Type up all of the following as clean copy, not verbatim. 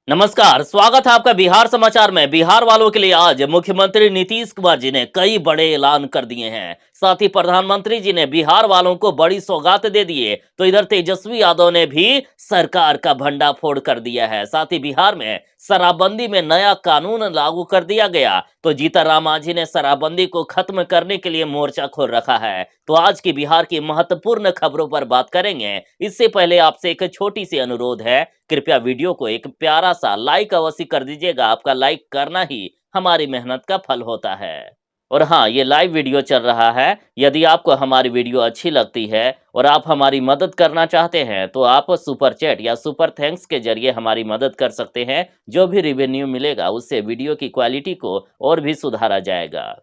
नमस्कार, स्वागत है आपका बिहार समाचार में। बिहार वालों के लिए आज मुख्यमंत्री नीतीश कुमार जी ने कई बड़े ऐलान कर दिए हैं। साथ ही प्रधानमंत्री जी ने बिहार वालों को बड़ी सौगात दे दिए। तो इधर तेजस्वी यादव ने भी सरकार का भंडाफोड़ कर दिया है। साथ ही बिहार में शराबबंदी में नया कानून लागू कर दिया गया। तो जीतनराम मांझी ने शराबबंदी को खत्म करने के लिए मोर्चा खोल रखा है। तो आज की बिहार की महत्वपूर्ण खबरों पर बात करेंगे। इससे पहले आपसे एक छोटी सी अनुरोध है, कृपया वीडियो को एक प्यारा सा लाइक अवश्य कर दीजिएगा। आपका लाइक करना ही हमारी मेहनत का फल होता है। और हाँ, ये लाइव वीडियो चल रहा है। यदि आपको हमारी वीडियो अच्छी लगती है और आप हमारी मदद करना चाहते हैं तो आप सुपर चैट या सुपर थैंक्स के जरिए हमारी मदद कर सकते हैं। जो भी रिवेन्यू मिलेगा उससे वीडियो की क्वालिटी को और भी सुधारा जाएगा।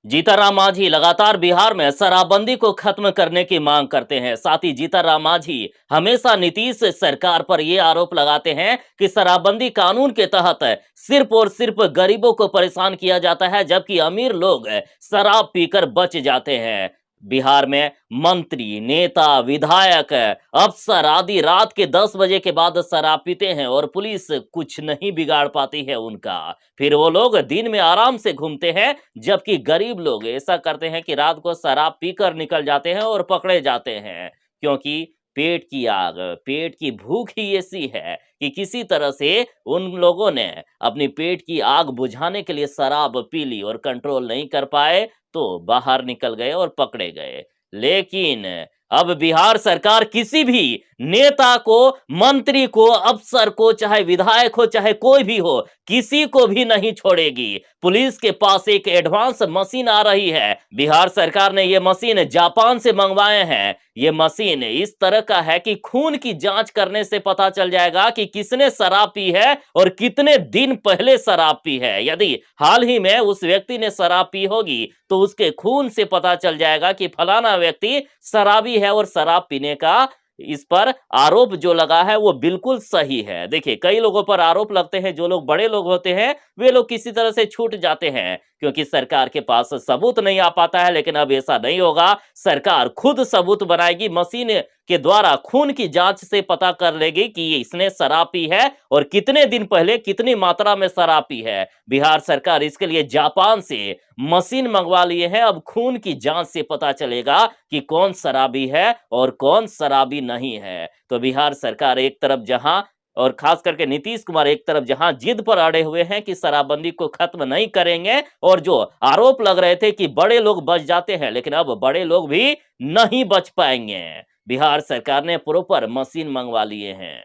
जीतनराम मांझी लगातार बिहार में शराबबंदी को खत्म करने की मांग करते हैं। साथ ही जीतनराम मांझी हमेशा नीतीश सरकार पर यह आरोप लगाते हैं कि शराबबंदी कानून के तहत सिर्फ और सिर्फ गरीबों को परेशान किया जाता है, जबकि अमीर लोग शराब पीकर बच जाते हैं। बिहार में मंत्री, नेता, विधायक, अफसर आदि रात के 10 बजे के बाद शराब पीते हैं और पुलिस कुछ नहीं बिगाड़ पाती है उनका। फिर वो लोग दिन में आराम से घूमते हैं, जबकि गरीब लोग ऐसा करते हैं कि रात को शराब पीकर निकल जाते हैं और पकड़े जाते हैं। क्योंकि पेट की आग, पेट की भूख ही ऐसी है कि किसी तरह से उन लोगों ने अपनी पेट की आग बुझाने के लिए शराब पी ली और कंट्रोल नहीं कर पाए, तो बाहर निकल गए और पकड़े गए। लेकिन अब बिहार सरकार किसी भी नेता को, मंत्री को, अफसर को, चाहे विधायक हो, चाहे कोई भी हो, किसी को भी नहीं छोड़ेगी। पुलिस के पास एक एडवांस मशीन आ रही है। बिहार सरकार ने ये मशीन जापान से मंगवाए हैं। ये मशीन इस तरह का है कि खून की जांच करने से पता चल जाएगा कि किसने शराब पी है और कितने दिन पहले शराब पी है। यदि हाल ही में उस व्यक्ति ने शराब पी होगी तो उसके खून से पता चल जाएगा कि फलाना व्यक्ति शराबी है और शराब पीने का इस पर आरोप जो लगा है वो बिल्कुल सही है। देखिए, कई लोगों पर आरोप लगते हैं, जो लोग बड़े लोग होते हैं वे लोग किसी तरह से छूट जाते हैं क्योंकि सरकार के पास सबूत नहीं आ पाता है। लेकिन अब ऐसा नहीं होगा, सरकार खुद सबूत बनाएगी। मशीन के द्वारा खून की जांच से पता कर लेगी कि इसने शराब पी है और कितने दिन पहले कितनी मात्रा में शराब पी है। बिहार सरकार इसके लिए जापान से मशीन मंगवा लिए हैं। अब खून की जांच से पता चलेगा कि कौन शराबी है और कौन शराबी नहीं है। तो बिहार सरकार एक तरफ जहां, और खास करके नीतीश कुमार एक तरफ जहां जिद पर अड़े हुए हैं कि शराबबंदी को खत्म नहीं करेंगे, और जो आरोप लग रहे थे कि बड़े लोग बच जाते हैं, लेकिन अब बड़े लोग भी नहीं बच पाएंगे। बिहार सरकार ने प्रॉपर मशीन मंगवा लिए हैं।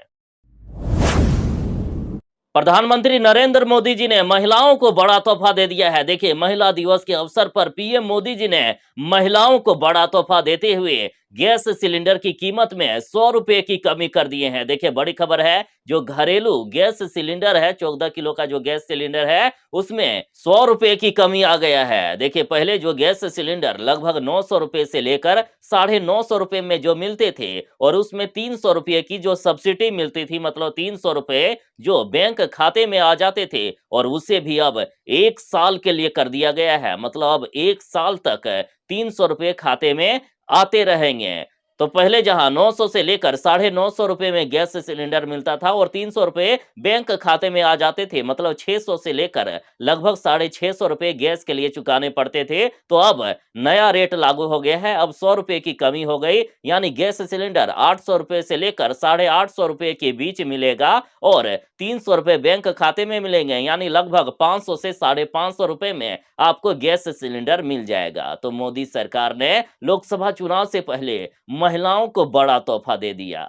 प्रधानमंत्री नरेंद्र मोदी जी ने महिलाओं को बड़ा तोहफा दे दिया है। देखिए, महिला दिवस के अवसर पर पीएम मोदी जी ने महिलाओं को बड़ा तोहफा देते हुए गैस सिलेंडर की कीमत में 100 रुपए की कमी कर दिए हैं। देखिए, बड़ी खबर है। जो घरेलू गैस सिलेंडर है, 14 किलो का जो गैस सिलेंडर है, उसमें 100 रुपए की कमी आ गया है। देखिए, पहले जो गैस सिलेंडर लगभग 900 रुपए से लेकर 950 रुपए में जो मिलते थे, और उसमें 300 रुपए की जो सब्सिडी मिलती थी, मतलब 300 रुपए जो बैंक खाते में आ जाते थे, और उसे भी अब 1 साल के लिए कर दिया गया है। मतलब अब 1 साल तक 300 रुपए खाते में आते रहेंगे। तो पहले जहां 900 से लेकर 950 रुपए में गैस सिलेंडर मिलता था और 300 रुपए बैंक खाते में आ जाते थे, मतलब 600 से लेकर लगभग 650 रुपए गैस के लिए चुकाने पड़ते थे। तो अब नया रेट लागू हो गया है। अब 100 रुपए की कमी हो गई, यानी गैस सिलेंडर 800 रुपए से लेकर 850 रुपए के बीच मिलेगा और 300 रुपए बैंक खाते में मिलेंगे, यानी लगभग 500 से 550 रुपए में आपको गैस सिलेंडर मिल जाएगा। तो मोदी सरकार ने लोकसभा चुनाव से पहले महिलाओं को बड़ा तोहफा दे दिया।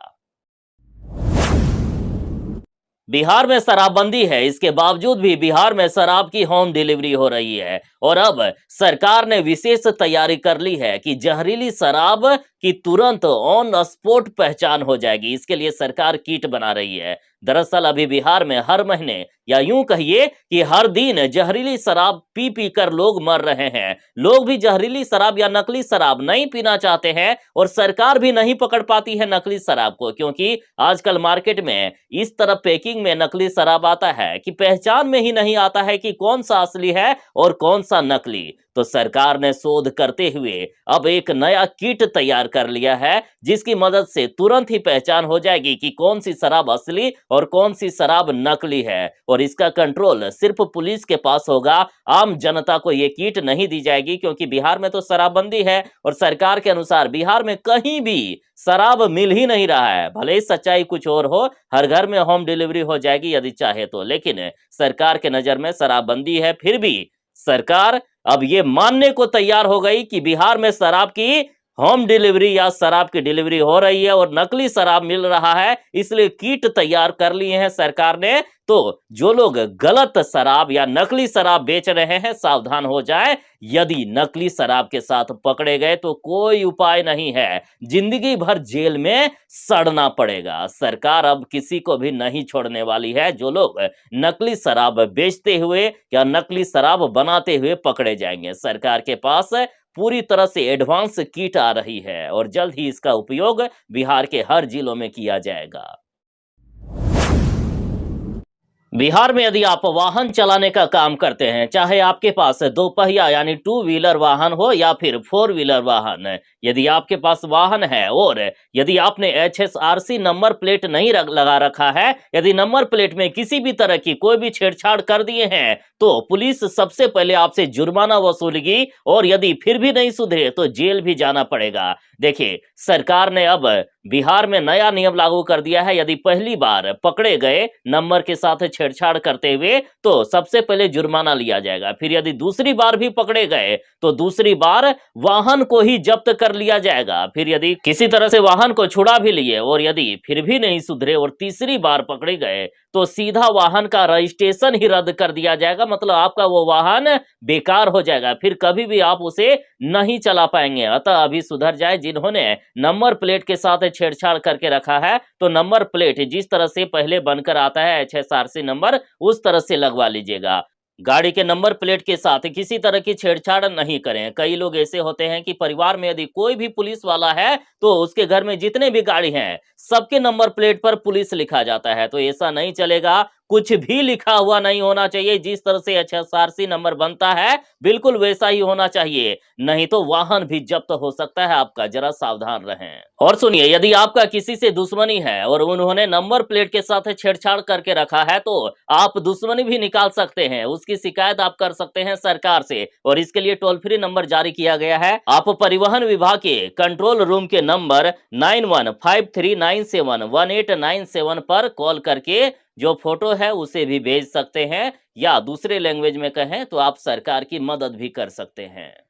बिहार में शराबबंदी है, इसके बावजूद भी बिहार में शराब की होम डिलीवरी हो रही है। और अब सरकार ने विशेष तैयारी कर ली है कि जहरीली शराब की तुरंत ऑन स्पॉट पहचान हो जाएगी। इसके लिए सरकार किट बना रही है। दरअसल अभी बिहार में हर महीने, या यूं कहिए कि हर दिन जहरीली शराब पी पी कर लोग मर रहे हैं। लोग भी जहरीली शराब या नकली शराब नहीं पीना चाहते हैं, और सरकार भी नहीं पकड़ पाती है नकली शराब को, क्योंकि आजकल मार्केट में इस तरह पैकिंग में नकली शराब आता है कि पहचान में ही नहीं आता है कि कौन सा असली है और कौन सा नकली। तो सरकार ने शोध करते हुए अब एक नया किट तैयार कर लिया है, जिसकी मदद से तुरंत ही पहचान हो जाएगी कि कौन सी शराब असली और कौन सी शराब नकली है। और इसका कंट्रोल सिर्फ पुलिस के पास होगा, आम जनता को ये किट नहीं दी जाएगी, क्योंकि बिहार में तो शराबबंदी है और सरकार के अनुसार बिहार में कहीं भी शराब मिल ही नहीं रहा है। भले ही सच्चाई कुछ और हो, हर घर में होम डिलीवरी हो जाएगी यदि चाहे तो, लेकिन सरकार के नजर में शराबबंदी है। फिर भी सरकार अब ये मानने को तैयार हो गई कि बिहार में शराब की होम डिलीवरी या शराब की डिलीवरी हो रही है और नकली शराब मिल रहा है, इसलिए किट तैयार कर लिए हैं सरकार ने। तो जो लोग गलत शराब या नकली शराब बेच रहे हैं, सावधान हो जाएं। यदि नकली शराब के साथ पकड़े गए तो कोई उपाय नहीं है, जिंदगी भर जेल में सड़ना पड़ेगा। सरकार अब किसी को भी नहीं छोड़ने वाली है। जो लोग नकली शराब बेचते हुए या नकली शराब बनाते हुए पकड़े जाएंगे, सरकार के पास पूरी तरह से एडवांस किट आ रही है और जल्द ही इसका उपयोग बिहार के हर जिलों में किया जाएगा। बिहार में यदि आप वाहन चलाने का काम करते हैं, चाहे आपके पास दो पहिया यानी टू व्हीलर वाहन हो या फिर फोर व्हीलर वाहन, यदि आपके पास वाहन है और यदि आपने HSRC नंबर प्लेट नहीं लगा रखा है, यदि नंबर प्लेट में किसी भी तरह की कोई भी छेड़छाड़ कर दिए हैं, तो पुलिस सबसे पहले आपसे जुर्माना वसूलेगी और यदि फिर भी नहीं सुधरे तो जेल भी जाना पड़ेगा। देखिए, सरकार ने अब बिहार में नया नियम लागू कर दिया है। यदि पहली बार पकड़े गए नंबर के साथ छेड़छाड़ करते हुए तो सबसे पहले जुर्माना लिया जाएगा। फिर यदि दूसरी बार भी पकड़े गए तो दूसरी बार वाहन को ही जब्त कर लिया जाएगा। फिर यदि किसी तरह से वाहन को छुड़ा भी लिए और यदि फिर भी नहीं सुधरे और तीसरी बार पकड़े गए तो सीधा वाहन का रजिस्ट्रेशन ही रद्द कर दिया जाएगा। मतलब आपका वो वाहन बेकार हो जाएगा, फिर कभी भी आप उसे नहीं चला पाएंगे। अतः अभी सुधर जाए। जिन्होंने नंबर प्लेट के साथ छेड़छाड़ करके रखा है, तो नंबर प्लेट जिस तरह से पहले बनकर आता है HSRC नंबर, उस तरह से लगवा लीजिएगा। गाड़ी के नंबर प्लेट के साथ किसी तरह की छेड़छाड़ नहीं करें। कई लोग ऐसे होते हैं कि परिवार में यदि कोई भी पुलिस वाला है तो उसके घर में जितने भी गाड़ी हैं, सबके नंबर प्लेट पर पुलिस लिखा जाता है। तो ऐसा नहीं चलेगा, कुछ भी लिखा हुआ नहीं होना चाहिए। जिस तरह से HSRC नंबर बनता है बिल्कुल वैसा ही होना चाहिए, नहीं तो वाहन भी जब्त हो सकता है आपका। जरा सावधान रहें। और सुनिए, यदि आपका किसी से दुश्मनी है और उन्होंने नंबर प्लेट के साथ छेड़छाड़ करके रखा है, तो आप दुश्मनी भी निकाल सकते हैं। उसकी शिकायत आप कर सकते हैं सरकार से और इसके लिए टोल फ्री नंबर जारी किया गया है। आप परिवहन विभाग के कंट्रोल रूम के नंबर 9153971897 पर कॉल करके जो फोटो है उसे भी भेज सकते हैं, या दूसरे लैंग्वेज में कहें तो आप सरकार की मदद भी कर सकते हैं।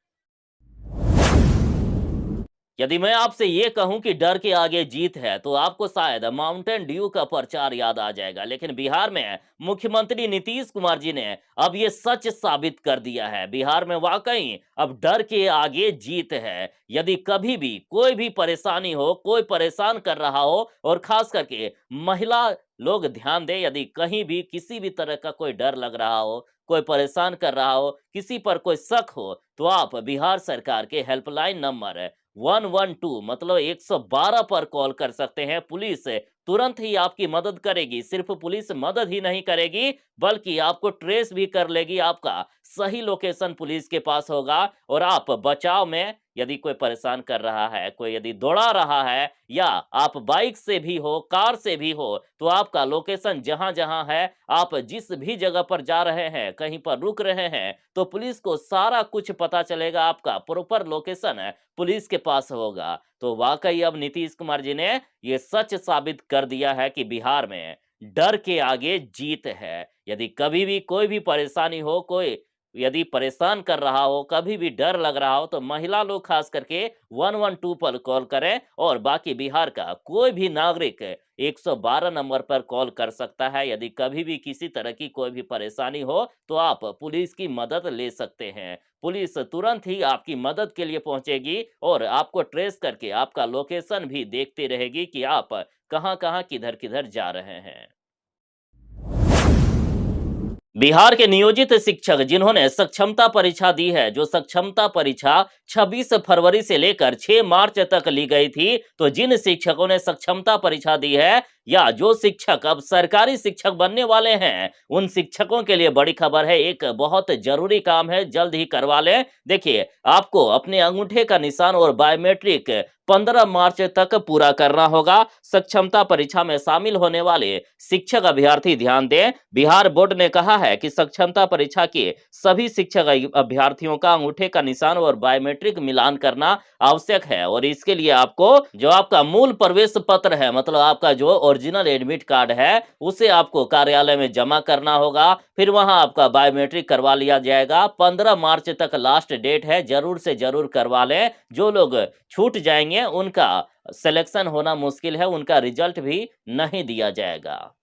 यदि मैं आपसे ये कहूं कि डर के आगे जीत है, तो आपको शायद माउंटेन ड्यू का प्रचार याद आ जाएगा। लेकिन बिहार में मुख्यमंत्री नीतीश कुमार जी ने अब ये सच साबित कर दिया है। बिहार में वाकई अब डर के आगे जीत है। यदि कभी भी कोई भी परेशानी हो, कोई परेशान कर रहा हो, और खास करके महिला लोग ध्यान दें, यदि कहीं भी किसी भी तरह का कोई डर लग रहा हो, कोई परेशान कर रहा हो, किसी पर कोई शक हो, तो आप बिहार सरकार के हेल्पलाइन नंबर 112 मतलब 112 पर कॉल कर सकते हैं। पुलिस तुरंत ही आपकी मदद करेगी। सिर्फ पुलिस मदद ही नहीं करेगी, बल्कि आपको ट्रेस भी कर लेगी। आपका सही लोकेशन पुलिस के पास होगा और आप बचाव में, यदि कोई परेशान कर रहा है, कोई यदि दौड़ा रहा है, या आप बाइक से भी हो, कार से भी हो, तो आपका लोकेशन जहां जहां है, आप जिस भी जगह पर जा रहे हैं, कहीं पर रुक रहे हैं, तो पुलिस को सारा कुछ पता चलेगा। आपका प्रॉपर लोकेशन पुलिस के पास होगा। तो वाकई अब नीतीश कुमार जी ने ये सच साबित कर दिया है कि बिहार में डर के आगे जीत है। यदि कभी भी कोई भी परेशानी हो, कोई यदि परेशान कर रहा हो, कभी भी डर लग रहा हो, तो महिला लोग खास करके 112 पर कॉल करें। और बाकी बिहार का कोई भी नागरिक 112 नंबर पर कॉल कर सकता है। यदि कभी भी किसी तरह की कोई भी परेशानी हो, तो आप पुलिस की मदद ले सकते हैं। पुलिस तुरंत ही आपकी मदद के लिए पहुंचेगी और आपको ट्रेस करके आपका लोकेशन भी देखती रहेगी कि आप कहां-कहां, किधर-किधर जा रहे हैं। बिहार के नियोजित शिक्षक जिन्होंने सक्षमता परीक्षा दी है, जो सक्षमता परीक्षा 26 फरवरी से लेकर 6 मार्च तक ली गई थी, तो जिन शिक्षकों ने सक्षमता परीक्षा दी है, या जो शिक्षक अब सरकारी शिक्षक बनने वाले हैं, उन शिक्षकों के लिए बड़ी खबर है। एक बहुत जरूरी काम है, जल्द ही करवा लें। देखिए, आपको अपने अंगूठे का निशान और बायोमेट्रिक 15 मार्च तक पूरा करना होगा। सक्षमता परीक्षा में शामिल होने वाले शिक्षक अभ्यर्थी ध्यान दें, बिहार बोर्ड ने कहा है कि सक्षमता परीक्षा के सभी शिक्षक अभ्यर्थियों का अंगूठे का निशान और बायोमेट्रिक मिलान करना आवश्यक है, और इसके लिए आपको जो आपका मूल प्रवेश पत्र है, मतलब आपका जो ओरिजिनल एडमिट कार्ड है, उसे आपको कार्यालय में जमा करना होगा। फिर वहां आपका बायोमेट्रिक करवा लिया जाएगा। 15 मार्च तक लास्ट डेट है, जरूर से जरूर करवा लें। जो लोग छूट जाएंगे उनका सिलेक्शन होना मुश्किल है, उनका रिजल्ट भी नहीं दिया जाएगा।